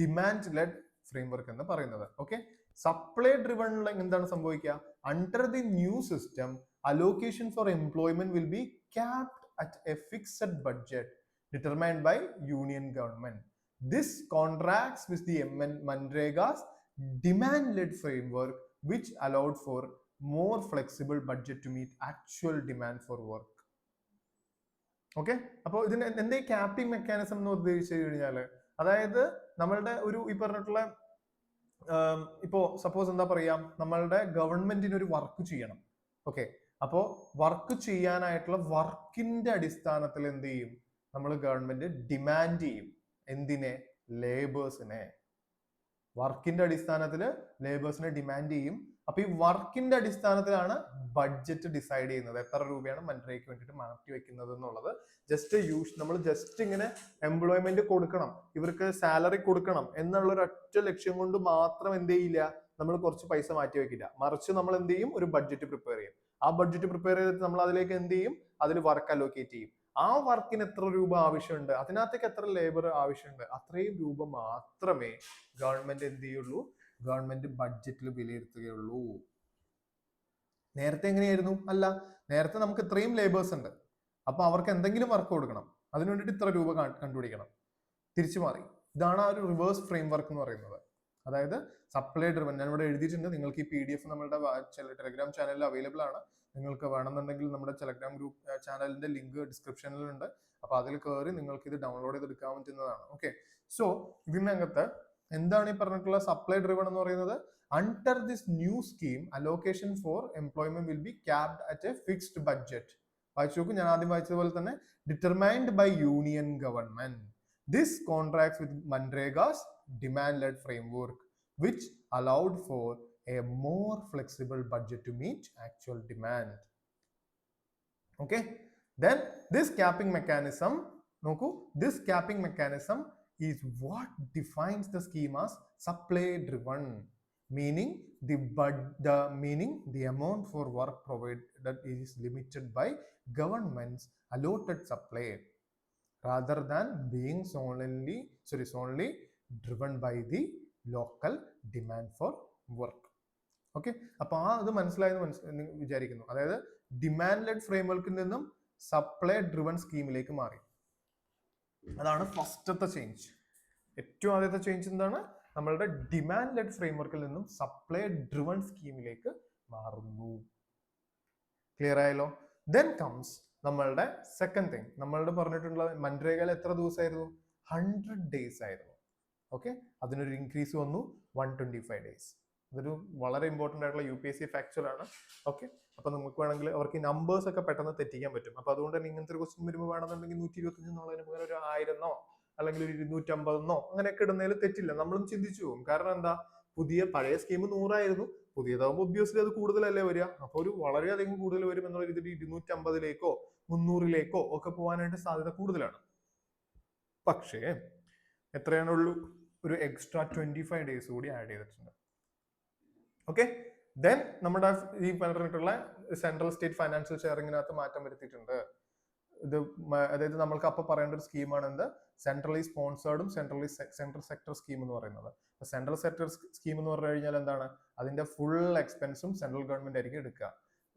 ഡിമാൻഡ് ലെഡ് ഫ്രെയിംവർക്ക് എന്ന് പറയുന്നത്. ഓക്കെ, സപ്ലൈ ഡ്രിവണിൽ എന്താണ് സംഭവിക്കുക? Under the new system, allocation for employment will be capped at a fixed budget determined by union government. This contrasts with the Manrega's demand-led framework, which allowed for more flexible budget to meet actual demand for work. Okay, അപ്പോൾ ഇതിന് എന്താ capping mechanism എന്ന് ഉദ്ദേശിച്ചു കഴിഞ്ഞാൽ, അതായത് നമ്മളുടെ ഈ പറഞ്ഞിട്ടുള്ള ഇപ്പോ സപ്പോസ് എന്താ പറയാ, നമ്മളുടെ ഗവൺമെന്റിന് ഒരു വർക്ക് ചെയ്യണം. ഓക്കെ, അപ്പോൾ വർക്ക് ചെയ്യാനായിട്ടുള്ള വർക്കിന്റെ അടിസ്ഥാനത്തിൽ എന്ത് ചെയ്യും? നമ്മൾ ഗവൺമെന്റ് ഡിമാൻഡ് ചെയ്യും. എന്തിനെ? ലേബേഴ്സിനെ. വർക്കിന്റെ അടിസ്ഥാനത്തിൽ ലേബേഴ്സിനെ ഡിമാൻഡ് ചെയ്യും. അപ്പൊ ഈ വർക്കിന്റെ അടിസ്ഥാനത്തിലാണ് ബഡ്ജറ്റ് ഡിസൈഡ് ചെയ്യുന്നത്. എത്ര രൂപയാണ് മൻരേഗയ്ക്ക് വേണ്ടിയിട്ട് മാറ്റി വെക്കുന്നത് എന്നുള്ളത്. നമ്മൾ ജസ്റ്റ് ഇങ്ങനെ എംപ്ലോയ്മെന്റ് കൊടുക്കണം, ഇവർക്ക് സാലറി കൊടുക്കണം എന്നുള്ള ഒരു ഒറ്റ ലക്ഷ്യം കൊണ്ട് മാത്രം എന്ത് ചെയ്യില്ല, നമ്മൾ കുറച്ച് പൈസ മാറ്റി വെക്കില്ല. മറിച്ച് നമ്മൾ എന്ത് ചെയ്യും? ഒരു ബഡ്ജറ്റ് പ്രിപ്പയർ ചെയ്യും. ആ ബഡ്ജറ്റ് പ്രിപ്പയർ ചെയ്തിട്ട് നമ്മൾ അതിലേക്ക് എന്ത് ചെയ്യും? അതിൽ വർക്ക് അലോക്കേറ്റ് ചെയ്യും. ആ വർക്കിന് എത്ര രൂപ ആവശ്യമുണ്ട്, അതിനകത്തേക്ക് എത്ര ലേബർ ആവശ്യമുണ്ട്, അത്രയും രൂപ മാത്രമേ ഗവൺമെന്റ് എന്ത് ചെയ്യുള്ളൂ? ഗവൺമെന്റ് ബഡ്ജറ്റിൽ വിലയിരുത്തുകയുള്ളൂ. നേരത്തെ എങ്ങനെയായിരുന്നു? അല്ല, നേരത്തെ നമുക്ക് ഇത്രയും ലേബേഴ്സ് ഉണ്ട്, അപ്പൊ അവർക്ക് എന്തെങ്കിലും വർക്ക് കൊടുക്കണം, അതിനു വേണ്ടിയിട്ട് ഇത്ര രൂപ കണ്ടുപിടിക്കണം. തിരിച്ചു മാറി. ഇതാണ് ആ ഒരു റിവേഴ്സ് ഫ്രെയിംവർക്ക് എന്ന് പറയുന്നത്. അതായത് സപ്ലൈ ഡ്രിവൺ. ഞാൻ ഇവിടെ എഴുതിയിട്ടുണ്ട്. നിങ്ങൾക്ക് ഈ PDF നമ്മുടെ ടെലഗ്രാം ചാനലിൽ അവൈലബിൾ ആണ്. നിങ്ങൾക്ക് വേണമെന്നുണ്ടെങ്കിൽ നമ്മുടെ ടെലഗ്രാം ഗ്രൂപ്പ് ചാനലിന്റെ ലിങ്ക് ഡിസ്ക്രിപ്ഷനിലുണ്ട്. അപ്പൊ അതിൽ കയറി നിങ്ങൾക്ക് ഇത് ഡൗൺലോഡ് ചെയ്തെടുക്കാൻ പറ്റുന്നതാണ്. ഓക്കെ, സോ ഇതിനകത്ത് എന്താണ് ഈ പറഞ്ഞിട്ടുള്ള സപ്ലൈ ഡ്രിവൺ എന്ന് പറയുന്നത്? Under this new scheme, allocation for employment will be capped at a fixed budget. വായിച്ചു നോക്കൂ, ഞാൻ ആദ്യം വായിച്ചതുപോലെ തന്നെ determined by union government. This contracts with Manrega's demand-led framework, which allowed for a more flexible budget to meet actual demand. Okay, then this capping mechanism, നോക്കൂ, this capping mechanism is what defines the scheme as supply driven, meaning the amount for work provided is limited by government's allotted supply rather than being solely driven by the local demand for work. Okay, അപ്പൊ അത് മനസ്സിലായെന്ന് വിചാരിക്കുന്നു. അതായത് demand lead ഫ്രെയിംവർക്കിൽ നിന്നും supply driven സ്കീമിലേക്ക് മാറി. അതാണ് ഫസ്റ്റത്തെ change. ഏറ്റവും ആദ്യത്തെ ചേഞ്ച് എന്താണ്? നമ്മളുടെ ഡിമാൻഡ് ലെഡ് ഫ്രെയിംവർക്കിൽ നിന്നും സപ്ലൈ ഡ്രിവൺ സ്കീമിലേക്ക് മാറുന്നു. ക്ലിയർ ആയല്ലോ? ദെൻ കംസ് നമ്മളുടെ സെക്കൻഡ് തിങ്. നമ്മളുടെ പറഞ്ഞിട്ടുള്ള മൻരേഗയിൽ എത്ര ദിവസമായിരുന്നു? 100 days ആയിരുന്നു. ഓക്കെ, അതിനൊരു ഇൻക്രീസ് വന്നു 125 days. ഇതൊരു വളരെ ഇമ്പോർട്ടൻ്റ് ആയിട്ടുള്ള UPSC ഫാക്ച്വൽ ആണ്. ഓക്കെ, അപ്പൊ നമുക്ക് വേണമെങ്കിൽ അവർക്ക് ഈ നമ്പേഴ്സ് ഒക്കെ പെട്ടെന്ന് തെറ്റിക്കാൻ പറ്റും. അപ്പൊ അതുകൊണ്ട് തന്നെ ഇങ്ങനത്തെ ഒരു ക്വസ്റ്റ്യൻ വരുമ്പോൾ വേണമെന്നുണ്ടെങ്കിൽ 125 എന്നുള്ളതിന് പകരം ഒരു 1000 അല്ലെങ്കിൽ ഒരു 250 അങ്ങനെയൊക്കെ ഇടുന്നതിൽ തെറ്റില്ല. നമ്മളും ചിന്തിച്ചു പോകും. കാരണം എന്താ, പഴയ സ്കീം 100 ആയിരുന്നു, പുതിയതാകുമ്പോൾ ഒബ്വിയസ്ലി അത് കൂടുതലല്ലേ വരിക. അപ്പോൾ ഒരു വളരെയധികം കൂടുതൽ വരും എന്നുള്ള രീതിയിൽ 250 300 ഒക്കെ പോകാനായിട്ട് സാധ്യത കൂടുതലാണ്. പക്ഷേ എത്രയാണുള്ളൂ? ഒരു എക്സ്ട്രാ 25 days കൂടി ആഡ് ചെയ്തിട്ടുണ്ട്. ഓക്കെ, ദെൻ നമ്മുടെ ഈ പറഞ്ഞിട്ടുള്ള സെൻട്രൽ സ്റ്റേറ്റ് ഫൈനാൻഷ്യൽ ഷെയറിങ്ങിനകത്ത് മാറ്റം വരുത്തിയിട്ടുണ്ട്. ഇത് അതായത് നമ്മൾക്ക് അപ്പൊ പറയേണ്ട ഒരു സ്കീമാണ് എന്ത്? സെൻട്രലി സ്പോൺസേർഡും സെൻട്രൽ സെക്ടർ സ്കീം എന്ന് പറയുന്നത്. സെൻട്രൽ സെക്ടർ സ്കീം എന്ന് പറഞ്ഞു കഴിഞ്ഞാൽ എന്താണ്? അതിന്റെ ഫുൾ എക്സ്പെൻസും സെൻട്രൽ ഗവൺമെന്റ് ആയിരിക്കും എടുക്കുക.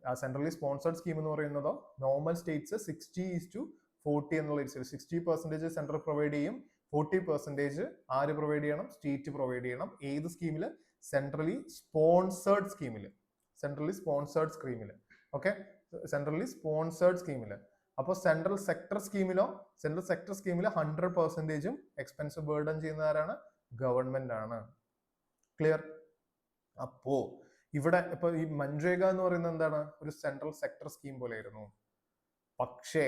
ആ സെൻട്രലി സ്പോൺസേർഡ് സ്കീം എന്ന് പറയുന്നതോ നോർമൽ സ്റ്റേറ്റ്സ് 60:40 എന്നുള്ള 60% സെൻട്രൽ പ്രൊവൈഡ് ചെയ്യും, 40% ആര് പ്രൊവൈഡ് ചെയ്യണം? സ്റ്റേറ്റ് പ്രൊവൈഡ് ചെയ്യണം. ഏത് സ്കീമില്? സെൻട്രലി സ്പോൺസേർഡ് സ്കീമില്. ഓക്കെ, സെൻട്രലി സ്പോൺസേർഡ് സ്കീമില്. അപ്പോൾ സെൻട്രൽ സെക്ടർ സ്കീമിലോ 100% എക്സ്പെൻസ് ബേർഡൻ ചെയ്യുന്ന ആരാണ്? ഗവൺമെന്റ് ആണ്. ക്ലിയർ? അപ്പോ ഇവിടെ ഇപ്പൊ ഈ മൻരേഗ എന്ന് പറയുന്നത് എന്താണ്? ഒരു സെൻട്രൽ സെക്ടർ സ്കീം പോലെ ആയിരുന്നു. പക്ഷേ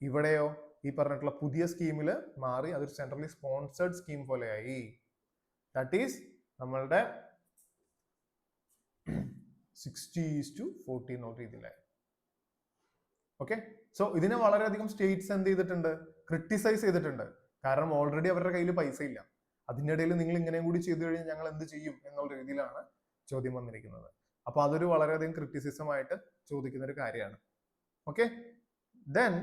ഇവിടെയോ ഈ പറഞ്ഞിട്ടുള്ള പുതിയ സ്കീമിൽ മാറി അതൊരു സെൻട്രലി സ്പോൺസേർഡ് സ്കീം പോലെയായി. ദാറ്റ് ഈസ് നമ്മളുടെ 60:40 എന്നുള്ള രീതിയിലായി. ഓക്കെ, സോ ഇതിനെ വളരെയധികം സ്റ്റേറ്റ്സ് എന്ത് ചെയ്തിട്ടുണ്ട്? ക്രിട്ടിസൈസ് ചെയ്തിട്ടുണ്ട്. കാരണം ഓൾറെഡി അവരുടെ കയ്യിൽ പൈസ ഇല്ല. അതിൻ്റെ ഇടയിൽ നിങ്ങൾ ഇങ്ങനെയും കൂടി ചെയ്തു കഴിഞ്ഞാൽ ഞങ്ങൾ എന്ത് ചെയ്യും എന്നുള്ള രീതിയിലാണ് ചോദ്യം വന്നിരിക്കുന്നത്. അപ്പൊ അതൊരു വളരെയധികം ക്രിറ്റിസിസം ആയിട്ട് ചോദിക്കുന്ന ഒരു കാര്യമാണ്. ഓക്കെ, ദെൻ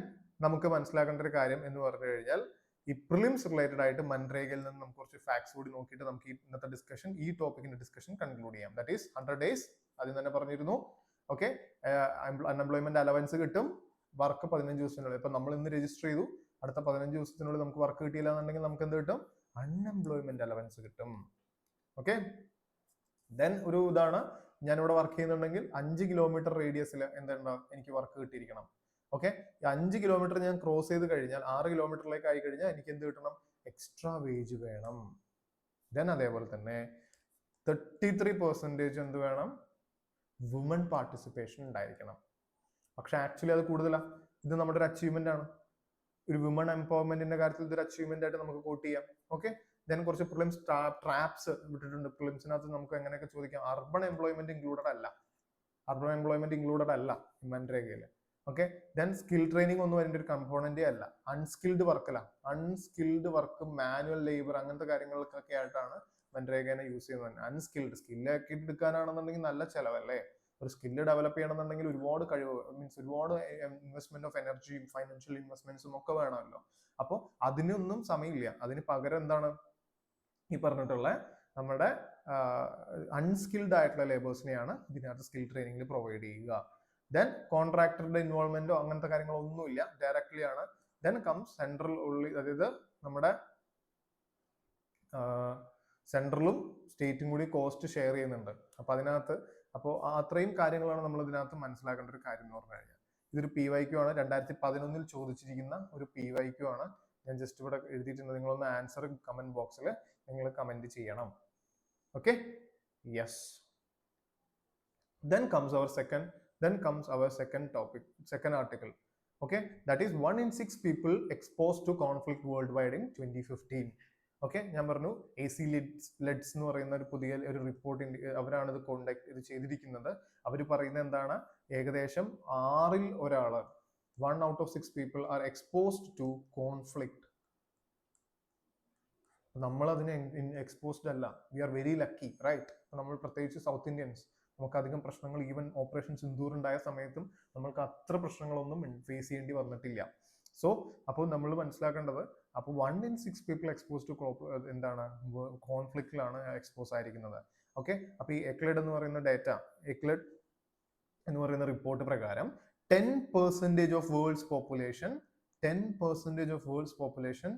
നമുക്ക് മനസ്സിലാക്കേണ്ട ഒരു കാര്യം എന്ന് പറഞ്ഞു കഴിഞ്ഞാൽ ഈ പ്രിലിംസ് റിലേറ്റഡ് ആയിട്ട് മൻരേഗയിൽ നിന്ന് നമുക്ക് കുറച്ച് ഫാക്ട്സ് കൂടി നോക്കിയിട്ട് നമുക്ക് ഇന്നത്തെ ഡിസ്കഷൻ, ഈ ടോപ്പിക്കിന്റെ ഡിസ്കഷൻ കൺക്ലൂഡ് ചെയ്യാം. ദാറ്റ് ഈസ് 100 days ആദ്യം തന്നെ പറഞ്ഞിരുന്നു. ഓക്കെ, അൺഎംപ്ലോയ്മെന്റ് അലവൻസ് കിട്ടും, വർക്ക് 15 ദിവസത്തിനുള്ളിൽ. ഇപ്പൊ നമ്മൾ ഇന്ന് രജിസ്റ്റർ ചെയ്തു, അടുത്ത 15 ദിവസത്തിനുള്ളിൽ നമുക്ക് വർക്ക് കിട്ടിയില്ല എന്നുണ്ടെങ്കിൽ നമുക്ക് എന്ത് കിട്ടും? അൺഎംപ്ലോയ്മെന്റ് അലവൻസ് കിട്ടും. ഓക്കെ, ദെൻ ഒരു ഇതാണ്, ഞാനിവിടെ വർക്ക് ചെയ്യുന്നുണ്ടെങ്കിൽ 5 കിലോമീറ്റർ റേഡിയസിൽ എന്തുണ്ടാവും? എനിക്ക് വർക്ക് കിട്ടിയിരിക്കണം. ഓക്കെ, 5 കിലോമീറ്റർ ഞാൻ ക്രോസ് ചെയ്ത് കഴിഞ്ഞാൽ 6 കിലോമീറ്ററിലേക്ക് ആയി കഴിഞ്ഞാൽ എനിക്ക് എന്ത് കിട്ടണം? എക്സ്ട്രാ വേജ് വേണം. ദെൻ അതേപോലെ തന്നെ 33% എന്ത് വേണം? വുമൺ പാർട്ടിസിപ്പേഷൻ ഉണ്ടായിരിക്കണം. പക്ഷെ ആക്ച്വലി അത് കൂടുതലാണ്. ഇത് നമ്മുടെ ഒരു അച്ചീവ്മെന്റ് ആണ്. ഒരു വുമൺ എംപവർമെന്റിന്റെ കാര്യത്തിൽ ഇതൊരു അച്ചീവ്മെന്റ് ആയിട്ട് നമുക്ക് കോട്ട് ചെയ്യാം. ഓക്കെ, ദെൻ കുറച്ച് പ്രിലിംസ് ട്രാപ്സ് വിട്ടിട്ടുണ്ട്. പ്രിലിംസിനകത്ത് നമുക്ക് എങ്ങനെയൊക്കെ ചോദിക്കാം? അർബൺ എംപ്ലോയ്മെന്റ് ഇൻക്ലൂഡഡ് അല്ല മൻരേഗയിൽ. ഓക്കെ, ദെൻ സ്കിൽ ട്രെയിനിങ് ഒന്നും അതിന്റെ ഒരു കമ്പോണന്റേ അല്ല. അൺസ്കിൽഡ് വർക്ക്, മാനുവൽ ലേബർ, അങ്ങനത്തെ കാര്യങ്ങൾക്കൊക്കെ ആയിട്ടാണ് മൻരേഗനെ യൂസ് ചെയ്യുന്നത്. സ്കില്ലൊക്കെ എടുക്കാനാണെന്നുണ്ടെങ്കിൽ നല്ല ചെലവല്ലേ? ഒരു സ്കില്ല് ഡെവലപ്പ് ചെയ്യണമെന്നുണ്ടെങ്കിൽ ഒരുപാട് കഴിവ്, ഒരുപാട് ഇൻവെസ്റ്റ്മെന്റ് ഓഫ് എനർജി, ഫൈനാൻഷ്യൽ ഇൻവെസ്റ്റ്മെന്റ്സും ഒക്കെ വേണമല്ലോ. അപ്പോൾ അതിനൊന്നും സമയമില്ല. അതിന് പകരം എന്താണ് ഈ പറഞ്ഞിട്ടുള്ള നമ്മുടെ അൺസ്കിൽഡ് ആയിട്ടുള്ള ലേബേഴ്സിനെയാണ് ഇതിനകത്ത് സ്കിൽ ട്രെയിനിങ്ങിൽ പ്രൊവൈഡ് ചെയ്യുക. ദെൻ കോൺട്രാക്ടറുടെ ഇൻവോൾവ്മെന്റോ അങ്ങനത്തെ കാര്യങ്ങളൊന്നുമില്ല, ഡയറക്ട്ലി ആണ്. ദെൻ കംസ് സെൻട്രൽ ഉള്ളി, അതായത് നമ്മുടെ സെൻട്രലും സ്റ്റേറ്റും കൂടി കോസ്റ്റ് ഷെയർ ചെയ്യുന്നുണ്ട്. അപ്പൊ അതിനകത്ത് അത്രയും കാര്യങ്ങളാണ് നമ്മൾ ഇതിനകത്ത് മനസ്സിലാക്കേണ്ട ഒരു കാര്യം എന്ന് പറഞ്ഞു കഴിഞ്ഞാൽ. ഇതൊരു PYQ ആണ്, 2011 ചോദിച്ചിരിക്കുന്ന ഒരു PYQ ആണ്. ഞാൻ ജസ്റ്റ് ഇവിടെ എഴുതിയിട്ടുണ്ട്, നിങ്ങളൊന്ന് ആൻസർ കമന്റ് ബോക്സിൽ നിങ്ങൾ കമന്റ് ചെയ്യണം. Okay, Yes. Then comes our second topic, second article. Okay, that is 1 in 6 people exposed to conflict worldwide in 2015. Okay, ഞാൻ പറഞ്ഞു AC ലെഡ്സ് എന്ന് പറയുന്ന ഒരു പുതിയ ഒരു റിപ്പോർട്ടിന്റെ അവരാണ് ഇത് ഇത് ചെയ്തിരിക്കുന്നത്. അവർ പറയുന്നത് എന്താണ്, ഏകദേശം 6 ഒരാള് 1 out of 6 people are exposed to conflict. നമ്മൾ അതിന് എക്സ്പോസ്ഡ് അല്ല, we are very lucky, right? നമ്മൾ പ്രത്യേകിച്ച് സൗത്ത് ഇന്ത്യൻസ്, നമുക്ക് അധികം പ്രശ്നങ്ങൾ, ഈവൻ ഓപ്പറേഷൻ സിന്ദൂർ ഉണ്ടായ സമയത്തും നമ്മൾക്ക് അത്ര പ്രശ്നങ്ങളൊന്നും ഫേസ് ചെയ്യേണ്ടി വന്നിട്ടില്ല. സോ അപ്പോൾ നമ്മൾ മനസ്സിലാക്കേണ്ടത്, അപ്പോൾ 1 in 6 people exposed to എന്താണ്, കോൺഫ്ലിക്റ്റിലാണ് എക്സ്പോസ് ആയിരിക്കുന്നത്. ഓക്കെ, അപ്പൊ ഈ എക്ലെഡ് എന്ന് പറയുന്ന ഡേറ്റ, എക്ലെഡ് എന്ന് പറയുന്ന റിപ്പോർട്ട് പ്രകാരം 10% of world's population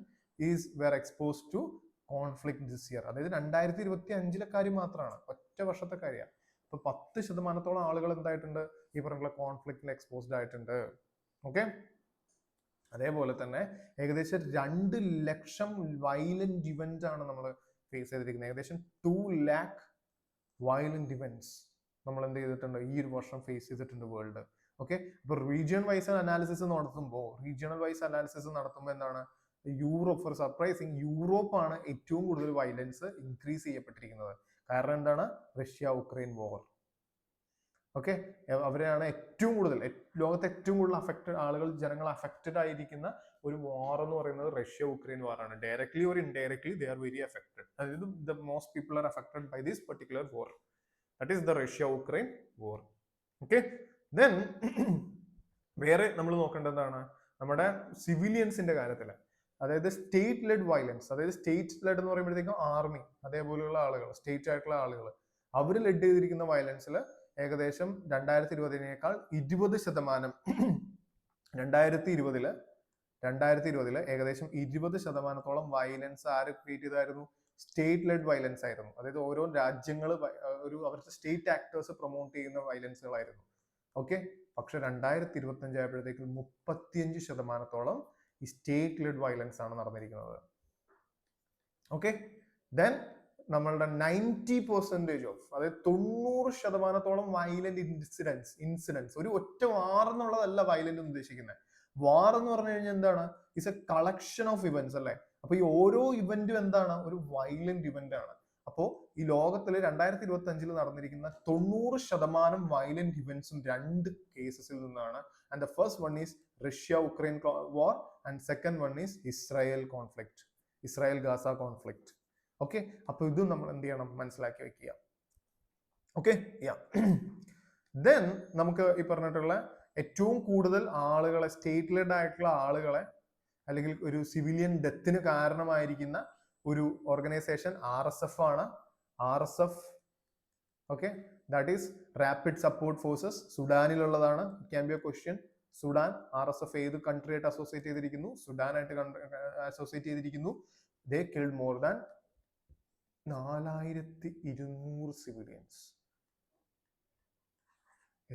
were exposed to conflict this year. അതായത് 2025 കാര്യം മാത്രമാണ്, ഒറ്റ വർഷത്തെ കാര്യമാണ്. അപ്പൊ 10% ആളുകൾ എന്തായിട്ടുണ്ട്, ഈ പറഞ്ഞ കോൺഫ്ലിക്റ്റിൽ എക്സ്പോസ്ഡ് ആയിട്ടുണ്ട്. ഓക്കെ, അതേപോലെ തന്നെ ഏകദേശം 2 ലക്ഷം വയലന്റ് ഇവന്റ് ആണ് നമ്മൾ ഫേസ് ചെയ്തിരിക്കുന്നത്. ഏകദേശം 2 lakh വയലന്റ് ഇവന്റ്സ് നമ്മൾ എന്ത് ചെയ്തിട്ടുണ്ട്, ഈ ഒരു വർഷം ഫേസ് ചെയ്തിട്ടുണ്ട് വേൾഡ്. ഓക്കെ, അപ്പൊ റീജിയൺ വൈസ് അനാലിസിസ് നടത്തുമ്പോൾ എന്താണ്, യൂറോപ്പ്, ഫോർ സർപ്രൈസിങ്, യൂറോപ്പാണ് ഏറ്റവും കൂടുതൽ വയലൻസ് ഇൻക്രീസ് ചെയ്യപ്പെട്ടിരിക്കുന്നത്. കാരണം എന്താണ്, റഷ്യ ഉക്രൈൻ വാർ. ഓക്കെ, അവരെയാണ് ഏറ്റവും കൂടുതൽ, ലോകത്തെ ഏറ്റവും കൂടുതൽ ജനങ്ങൾ അഫക്റ്റഡ് ആയിരിക്കുന്ന ഒരു വാർ എന്ന് പറയുന്നത് റഷ്യ ഉക്രൈൻ വാർ ആണ്. Directly or indirectly they are very affected. അതായത് the most people are affected by this particular war, that is the Russia Ukraine war. Okay, then വേറെ നമ്മൾ നോക്കേണ്ടതാണ് നമ്മുടെ സിവിലിയൻസിന്റെ കാര്യത്തിൽ. അതായത് സ്റ്റേറ്റ് ലെഡ് വയലൻസ്, അതായത് സ്റ്റേറ്റ് ലെഡ് എന്ന് പറയുമ്പോഴത്തേക്കും ആർമി അതേപോലെയുള്ള ആളുകൾ, സ്റ്റേറ്റ് ആയിട്ടുള്ള ആളുകൾ, അവർ ലെഡ് ചെയ്തിരിക്കുന്ന വയലൻസിൽ ഏകദേശം 2020 20% 2020 ഏകദേശം 20% വയലൻസ് ആര് ക്രിയേറ്റ് ചെയ്തായിരുന്നു, സ്റ്റേറ്റ് ലെഡ് വയലൻസ് ആയിരുന്നു. അതായത് ഓരോ രാജ്യങ്ങൾ അവരുടെ സ്റ്റേറ്റ് ആക്ടേഴ്സ് പ്രൊമോട്ട് ചെയ്യുന്ന വയലൻസുകളായിരുന്നു. ഓക്കെ, പക്ഷെ 2025 ആയപ്പോഴത്തേക്കും 35% ഈ സ്റ്റേറ്റ് ലെഡ് വയലൻസ് ആണ് നടന്നിരിക്കുന്നത്. ഓക്കെ, ദെൻ നമ്മളുടെ 90% ഓഫ്, അതായത് 90% വയലന്റ് ഇൻസിഡൻസ് ഒരു ഒറ്റ വാർ എന്നുള്ളതല്ല വയലന്റ് ഉദ്ദേശിക്കുന്നത്. വാർ എന്ന് പറഞ്ഞു കഴിഞ്ഞാൽ എന്താണ്, it's A collection of events അല്ലേ. അപ്പൊ ഈ ഓരോ ഇവന്റും എന്താണ്, ഒരു വയലന്റ് ഇവന്റ് ആണ്. അപ്പോ ഈ ലോകത്തിൽ 2025 നടന്നിരിക്കുന്ന 90% വയലന്റ് ഇവന്റ്സും 2 കേസസിൽ നിന്നാണ്. And the first one is Russia Ukraine war and second one is Israel Gaza conflict. Okay, അപ്പൊ ഇതും നമ്മൾ എന്ത് ചെയ്യണം, മനസ്സിലാക്കി വെക്കുക. ഓക്കെ, ദെൻ നമുക്ക് ഈ പറഞ്ഞിട്ടുള്ള ഏറ്റവും കൂടുതൽ ആളുകളെ, സ്റ്റേറ്റ് ലെഡ് ആയിട്ടുള്ള ആളുകളെ, അല്ലെങ്കിൽ ഒരു സിവിലിയൻ ഡെത്തിന് കാരണമായിരിക്കുന്ന ഒരു ഓർഗനൈസേഷൻ RSF ആണ്. RSF, okay, that is rapid support forces. സുഡാനിലുള്ളതാണ്. It can be a question. Sudan, RSF ഏത് കൺട്രി ആയിട്ട് അസോസിയേറ്റ് ചെയ്തിരിക്കുന്നു? സുഡാനായിട്ട് അസോസിയേറ്റ് ചെയ്തിരിക്കുന്നു. They killed more than 4200 civilians.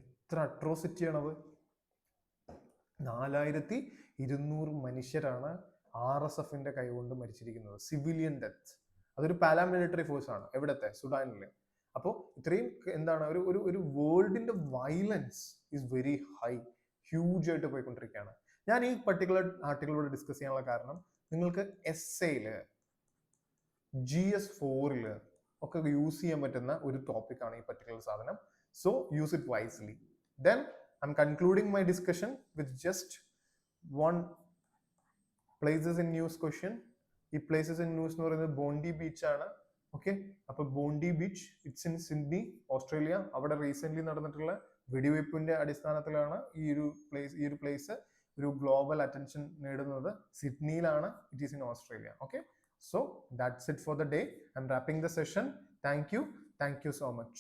എത്ര അട്രോസിറ്റി ആണത്! 4200 മനുഷ്യരാണ് RSFന്റെ കൈകൊണ്ട് മരിച്ചിരിക്കുന്നത്. Civilian death. അതൊരു പാരാമിലിറ്ററി ഫോഴ്സ് ആണ്. എവിടത്തെ? സുഡാനിലെ. അപ്പോൾ ഇത്രയും എന്താണ്, ഒരു വേൾഡിന്റെ violence is very high, huge ആയിട്ട് പോയിക്കൊണ്ടിരിക്കുകയാണ്. ഞാൻ ഈ പർട്ടിക്കുലർ ആർട്ടിക്കിളോട് ഡിസ്കസ് ചെയ്യാനുള്ള കാരണം, നിങ്ങൾക്ക് എസ്സേയില് GS4 ഒക്കെ യൂസ് ചെയ്യാൻ പറ്റുന്ന ഒരു ടോപ്പിക് ആണ് ഈ പർട്ടിക്കുലർ സാധനം. So use it wisely. Then I M concluding my discussion with just one places in news question. ഈ പ്ലേസസ് ഇൻ ന്യൂസ് എന്ന് പറയുന്നത് ബോണ്ടി ബീച്ച് ആണ്. ഓക്കെ, അപ്പൊ Bondi beach it's in Sydney, Australia. അവിടെ recent നടന്നിട്ടുള്ള വെടിവെപ്പിന്റെ അടിസ്ഥാനത്തിലാണ് ഈ ഒരു പ്ലേസ് ഒരു ഗ്ലോബൽ അറ്റൻഷൻ നേടുന്നത്. സിഡ്നിയിലാണ്. It is in Australia. Okay, so that's it for the day. I'm wrapping the session. Thank you so much.